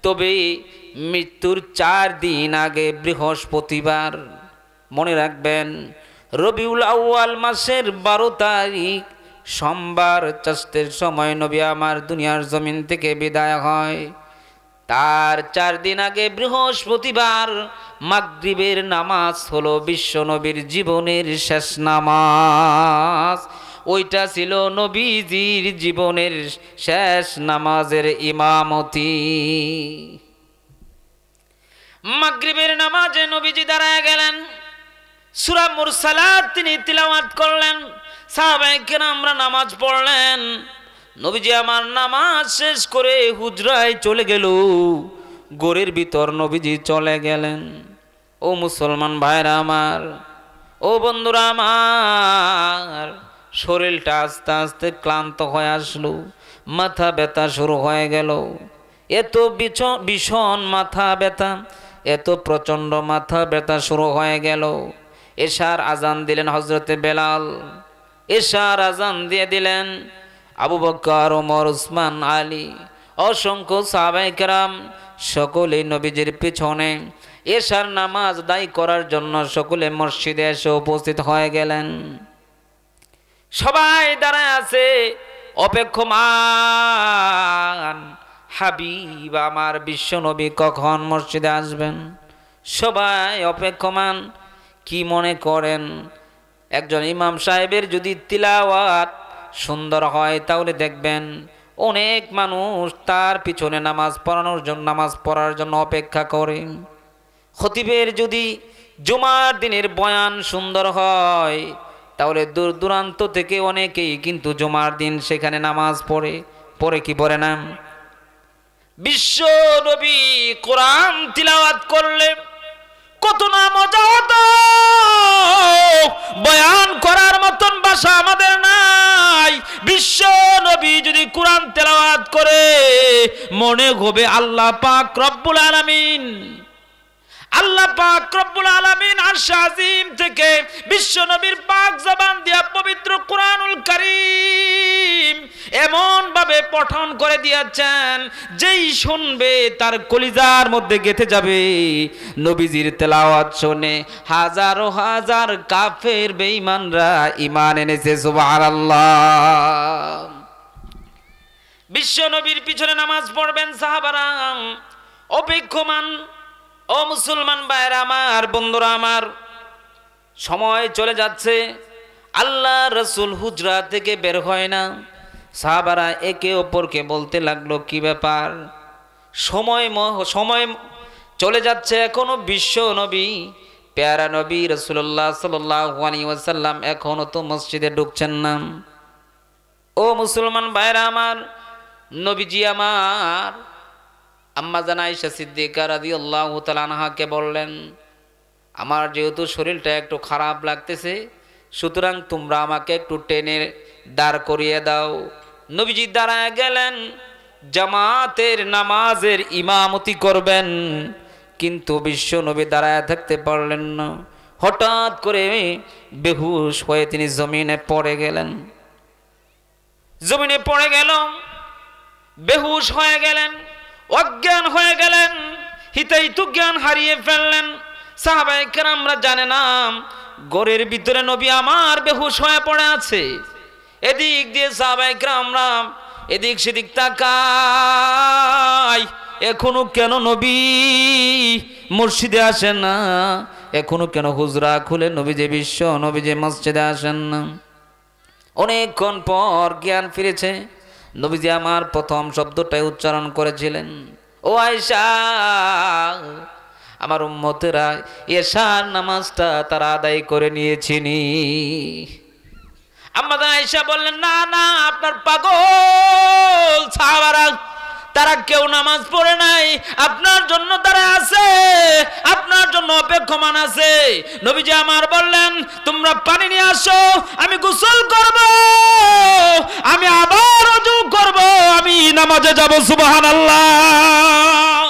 তবে মৃত্যুর 4 দিন আগে বৃহস্পতিবার, মনে রাখবেন, রবিউল আউয়াল মাসের 12 তারিখ সোমবার চাষের সময় নবী আমার দুনিয়ার জমিন থেকে বিদায় হয়। তার 4 দিন আগে বৃহস্পতিবার মাগরিবের নামাজ হলো বিশ্ব নবীর জীবনের শেষ নামাজ। ওইটা ছিল নবীজির জীবনের শেষ নামাজের ইমামতি। মাগরিবের নামাজে নবীজি দাঁড়ায় গেলেন, সূরা মুরসালাত তিনি তিলাওয়াত করলেন, সাহাবায়ে কেরামরা নামাজ পড়লেন। নবীজি আমার নামাজ শেষ করে হুজরায় চলে গেল, ঘরের ভিতর নবীজি চলে গেলেন। ও মুসলমান ভাইরা আমার, ও বন্ধুরা আমার, শরীরটা আস্তে আস্তে ক্লান্ত হয়ে আসলো, মাথা ব্যথা শুরু হয়ে গেল। এত ভীষণ মাথা ব্যথা, এত প্রচণ্ড মাথা ব্যথা শুরু হয়ে গেল। এশার আজান দিলেন হযরতে বেলাল, এশার আজান দিয়ে দিলেন। আবু বকর, ওমর, উসমান, আলী, অসংখ্য সাহাবায়ে কেরাম সকলে নবীজির পিছনে এশার নামাজ আদায় করার জন্য সকলে মসজিদে এসে উপস্থিত হয়ে গেলেন। সবাই দাঁড়ায় আছে অপেক্ষমান, হাবিব আমার বিশ্ব নবী কখন মসজিদে আসবেন। সবাই অপেক্ষমান। কি মনে করেন, একজন ইমাম সাহেবের যদি তিলাওয়াত সুন্দর হয় তাহলে দেখবেন অনেক মানুষ তার পিছনে নামাজ পড়ার জন্য অপেক্ষা করে। খতিবের যদি জুমার দিনের বয়ান সুন্দর হয় তাহলে দূর দূরান্ত থেকে অনেকেই কিন্তু জুমার দিন সেখানে নামাজ পড়ে কি পড়ে না। বিশ্ব নবী কোরআন তিলাওয়াত করলে কত না মজা হতো, বয়ান করার মতন ভাষা আমাদের নাই। বিশ্ব নবী যদি কোরআন তেলাওয়াত করে মনে হবে আল্লাহ পাক রব্বুল আলামিন, আল্লাহ পাক রব্বুল আলামিন আরশ আজিম থেকে বিশ্ব নবীর পাক জবান দিয়া পবিত্র কোরআনুল কারীম এমন ভাবে পঠন করে দিয়েছেন, যেই শুনবে তার কলিজার মধ্যে গেঁথে যাবে। নবীজির তেলাওয়াত শুনে হাজারো হাজার কাফের বেঈমানরা ঈমান এনেছে, সুবহানাল্লাহ। বিশ্ব নবীর পিছনে নামাজ পড়বেন সাহাবারা অপেক্ষমান। ও মুসলমান ভাইরা আমার, বন্ধুরা আমার, সময় চলে যাচ্ছে, আল্লাহ রসুল হুজরা থেকে বের হয় না। সাহাবারা একে অপরকে বলতে লাগলো, কি ব্যাপার, সময় চলে যাচ্ছে, এখনো বিশ্ব নবী প্যারা নবী রাসূলুল্লাহ সাল্লাল্লাহু আলাইহি ওয়াসাল্লাম এখনো তো মসজিদে ঢুকছেন না। ও মুসলমান ভাইরা আমার, নবীজি আমার আম্মা জান আয়েশা সিদ্দিকা রাদিয়াল্লাহু তাআলা আনহাকে বললেন, আমার যেহেতু শরীরটা একটু খারাপ লাগতেছে, সুতরাং তোমরা আমাকে একটু টেনে দাঁড় করিয়ে দাও। নবীজি দাঁড়ায় গেলেন, জামাতের নামাজের ইমামতি করবেন, কিন্তু বিশ্ব নবী দাঁড়ায় থাকতে পারলেন না। হঠাৎ করে বেহুশ হয়ে তিনি জমিনে পড়ে গেলেন, জমিনে পড়ে গেল, বেহুশ হয়ে গেলেন, অজ্ঞান হয়ে গেলেন, হিতাহিত জ্ঞান হারিয়ে ফেললেন। সাহাবায়ে কেরামরা জানে না ঘরের ভিতরে নবী আমার বেহুশ হয়ে পড়ে আছে। এদিক দিয়ে সাহাবায়ে কেরামরা এদিক সেদিক তাকায়, এখনো কেন নবী মসজিদে আসেন না, এখনো কেন হুজরা খুলে নবী বিশ্ব নবী যে মসজিদে আসেন না। অনেকক্ষণ পর জ্ঞান ফিরেছে। নবীজি আমার প্রথম শব্দটাই উচ্চারণ করেছিলেন, ও আয়েশা, আমার উম্মতেরা এশার নামাজটা তারা আদায় করে নিয়েছিনি। আম্মা আয়েশা বললেন, না না, আপনার পাগল সাহাবারা তারা কেউ নামাজ পড়ে নাই, আপনার জন্য তারা আছে, আপনার জন্য অপেক্ষমান আছে। নবীজি আমার বললেন, তোমরা পানি নিয়ে আসো, আমি গোসল করব, আমি আবার ওযু করব, আমি নামাজে যাব। সুবহানাল্লাহ।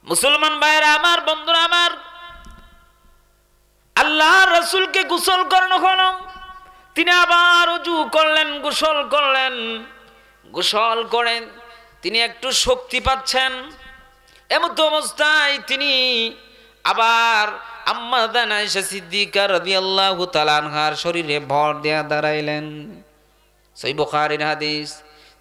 মুসলমান ভাইরা আমার, বন্ধুরা আমার, আল্লাহর রাসূলকে গোসল করানো হলো, তিনি আবার ওযু করলেন, গোসল করলেন। গোসল করেন তিনি একটু শক্তি পাচ্ছেন। এমত অবস্থায় তিনি আবার আম্মা জান আয়েশা সিদ্দিকা রাদিয়াল্লাহু তাআলা আনহার শরীরে ভর দেয়া দাঁড়াইলেন। সহিহ বুখারীর হাদিস।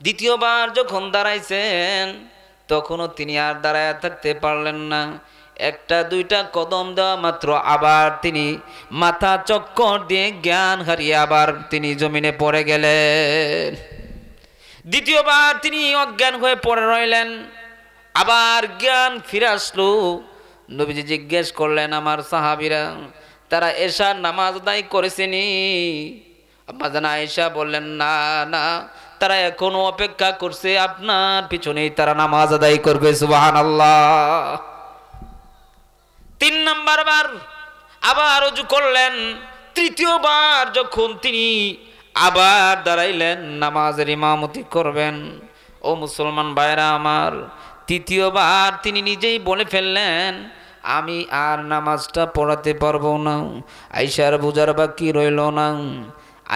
দ্বিতীয়বার যখন দাঁড়াইছেন তখনও তিনি আর দাঁড়ায় থাকতে পারলেন না। একটা দুইটা কদম দেওয়া মাত্র আবার তিনি মাথা চক্কর দিয়ে জ্ঞান হারিয়ে আবার তিনি জমিনে পড়ে গেলেন। দ্বিতীয়বার তিনি অজ্ঞান হয়ে পড়ে রইলেন। আবার জ্ঞান ফিরে আসলো। নবীজি জিজ্ঞেস করলেন আমার সাহাবীরা তারা এশার নামাজ আদায় করেছেনি? আম্মা জান আয়েশা বললেন না না, তারা এখনো অপেক্ষা করছে, আপনার পিছনেই তারা নামাজ আদায় করবে। সুবহানাল্লাহ। 3 নাম্বার বার আবার ওযু করলেন। তৃতীয়বার যখন তিনি আবার দাঁড়াইলেন নামাজের ইমামতি করবেন, ও মুসলমান ভাইরা আমার, তৃতীয়বার তিনি নিজেই বলে ফেললেন আমি আর নামাজটা পড়াতে পারবো না। আয়েশার বুঝার বাকি রইল না,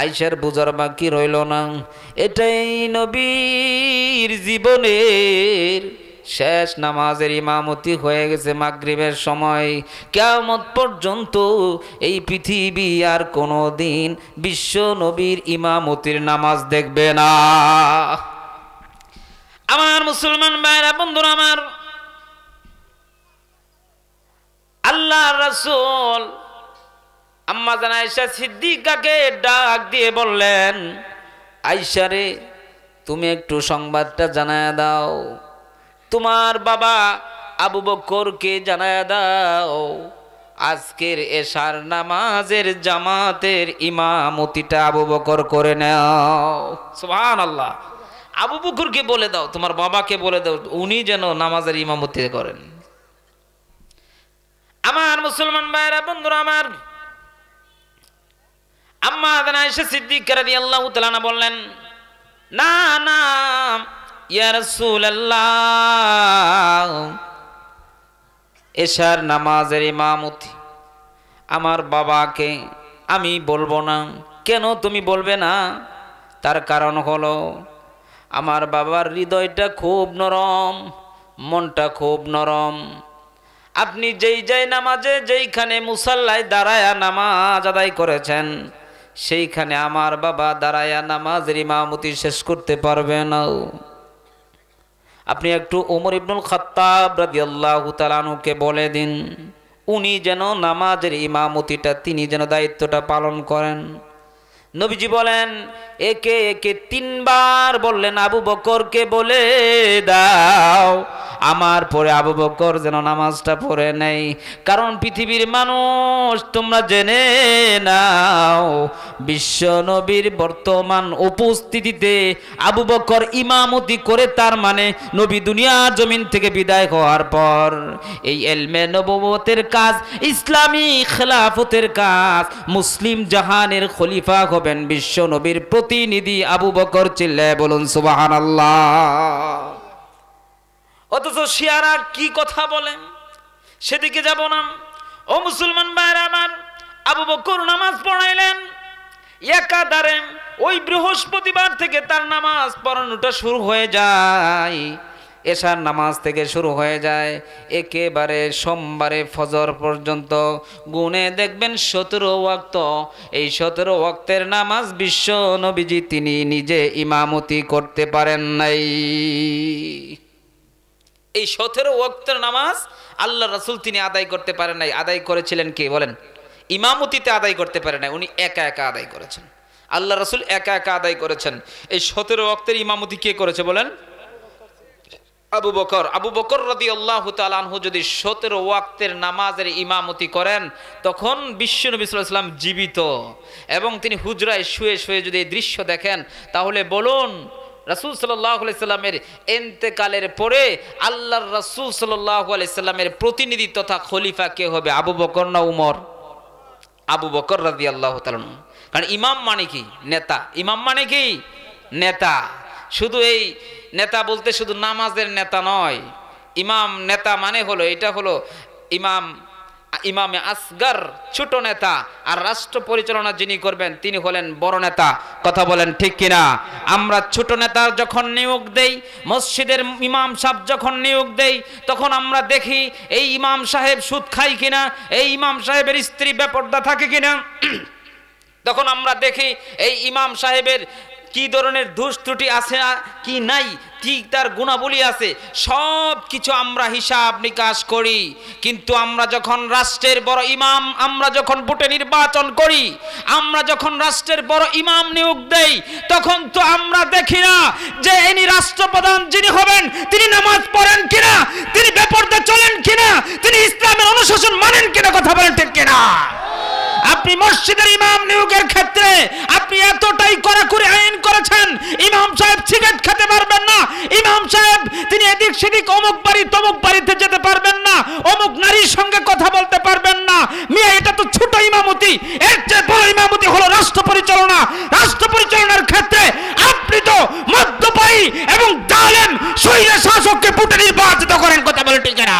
আয়েশার বুঝার বাকি রইল না। এটাই নবীর জীবনের শেষ নামাজের ইমামতি হয়ে গেছে মাগরিবের সময়। কিয়ামত পর্যন্ত এই পৃথিবী আর কোনো দিন বিশ্ব নবীর ইমামতির নামাজ দেখবে না। আমার মুসলমান ভাইরা বন্ধুরা আমার, আল্লাহর রাসূল আম্মা জান আয়েশা সিদ্দিকাকে ডাক দিয়ে বললেন আয়েশা রে, তুমি একটু সংবাদটা জানায়া দাও, তোমার বাবা আবু বকরকে জানায়া দাও আজকের এশার নামাজের জামাতের ইমামতিটা আবু বকর করে নাও। সুবহানাল্লাহ। আবু বকরকে বলে দাও, তোমার বাবাকে বলে দাও উনি যেন নামাজের ইমামতি করেন। আমার মুসলমান ভাইরা বন্ধুরা আমার, আম্মা জান আয়েশা সিদ্দিকা রাদিয়াল্লাহু তাআলা বললেন না না ইয়া রাসূলুল্লাহ, এশার নামাজের ইমামতি আমার বাবাকে আমি বলবো না। কেন তুমি বলবে না? তার কারণ হলো আমার বাবার হৃদয়টা খুব নরম, মনটা খুব নরম। আপনি যেই নামাজে যেইখানে মুসাল্লায় দাঁড়ায়া নামাজ আদায় করেছেন সেইখানে আমার বাবা দাঁড়ায়া নামাজের ইমামতি শেষ করতে পারবে না। আপনি একটু ওমর ইবনুল খাত্তাব রাদিয়াল্লাহু তাআলা আনহুকে বলে দিন উনি যেন নামাজের ইমামতিটা তিনি যেন দায়িত্বটা পালন করেন। নবীজি বলেন একে একে 3 বার বললেন আবু বকরকে বলে দাও আমার পরে আবু বকর যেন নামাজটা পড়ে নেই। কারণ পৃথিবীর মানুষ তোমরা জেনে নাও বিশ্ব নবীর বর্তমান উপস্থিতিতে আবু বকর ইমামতি করে, তার মানে নবী দুনিয়ার জমিন থেকে বিদায় হওয়ার পর এই ইলমে নবুয়তের কাজ, ইসলামী খেলাফতের কাজ, মুসলিম জাহানের খলিফা হবেন বিশ্ব নবীর প্রতিনিধি আবু বকর। চিল্লায় বলুন সুবহানাল্লাহ। অথচ শিয়ারা কি কথা বলেন সেদিকে যাব না। ও মুসলমান ভাইরা আমার, আবু বকর নামাজ পড়াইলেন একাধারে। ওই বৃহস্পতিবার থেকে তার নামাজ পড়ানোটা শুরু হয়ে যায়, এশার নামাজ থেকে শুরু হয়ে যায় একেবারে সোমবারে ফজর পর্যন্ত। গুনে দেখবেন 17 ওয়াক্ত। এই 17 ওয়াক্তের নামাজ বিশ্ব নবীজি তিনি নিজে ইমামতি করতে পারেন নাই। এই 17 ওয়াক্তের নামাজ আল্লাহ রাসূল তিনি আদায় করতে পারেন নাই। আদায় করেছিলেন কে বলেন? ইমামতিতে আদায় করতে পারেন নাই, উনি একা একা আদায় করেছেন। আল্লাহ রাসূল একা একা আদায় করেছেন। এই 17 ওয়াক্তের ইমামতি কে করেছে বলেন? আবু বকর। আবু বকর রাদিয়াল্লাহু তাআলা আনহু যদি 17 ওয়াক্তের নামাজের ইমামতি করেন তখন বিশ্বনবী সাল্লাল্লাহু আলাইহি ওয়াসাল্লাম জীবিত এবং তিনি হুজরায় শুয়ে শুয়ে যদি এই দৃশ্য দেখেন তাহলে বলুন রাসূল সাল্লাল্লাহু আলাইহি সাল্লামের ইন্তেকালের পরে আল্লাহর রাসূল সাল্লাল্লাহু আলাইহি সাল্লামের প্রতিনিধি তথা খলিফা কে হবে? আবু বকর না উমর? আবু বকর রাদিয়াল্লাহু তাআলা। কারণ ইমাম মানে কি? নেতা। ইমাম মানে কি? নেতা। শুধু এই নেতা বলতে শুধু নামাজের নেতা নয়। ইমাম নেতা মানে হলো এটা হলো ইমাম ইমামে আসগর ছোট নেতা, আর রাষ্ট্র পরিচালনা যিনি করবেন তিনি হলেন বড় নেতা। কথা বলেন ঠিক কিনা? আমরা ছোট নেতার যখন নিয়োগ দেই, মসজিদের ইমাম সাহেব যখন নিয়োগ দেই, তখন আমরা দেখি এই ইমাম সাহেব সুদ খায় কিনা, এই ইমাম সাহেবের স্ত্রী বেপরদা থাকে কিনা। তখন আমরা দেখি এই ইমাম সাহেবের কি ধরনের দোষ ত্রুটি আছে কি নাই, কি তার গুণাবলী আছে, সব কিছু আমরা হিসাব নিকাশ করি। কিন্তু আমরা যখন রাষ্ট্রের বড় ইমাম, আমরা যখন ভোটে নির্বাচন করি, আমরা যখন রাষ্ট্রের বড় ইমাম নিয়োগ দেই, তখন তো আমরা দেখি না যে ইনি রাষ্ট্রপ্রধান যিনি হবেন তিনি নামাজ পড়েন কিনা, তিনি বেপরদা চলেন কিনা, তিনি ইসলামের অনুশাসন মানেন কিনা। কথা বলেন ঠিক কিনা? আপনি মসজিদের ইমাম নিয়োগের ক্ষেত্রে আপনি এতটাই কড়াকড়ি আইন করেছেন, ইমাম সাহেব সিগারেট খেতে পারবেন না, ইমাম সাহেব তিনি এদিক সেদিক অমুক বাড়ি তমুক বাড়িতে যেতে পারবেন না, অমুক নারীর সঙ্গে কথা বলতে পারবেন না। মিয়া এটা তো ছোট ইমামতি, এর চেয়ে বড় ইমামতি হলো রাষ্ট্র পরিচালনা। রাষ্ট্র পরিচালনার ক্ষেত্রে আপনি তো মদ্যপায়ী এবং জালেম স্বৈর শাসককে ভোটে নির্বাচিত করেন। কথা বলে ঠিক না?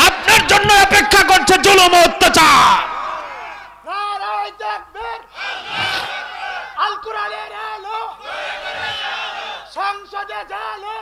আপনার জন্য অপেক্ষা করছে জুলুম ও অত্যাচার। আল কোরআনের আলো সংসদে জালো।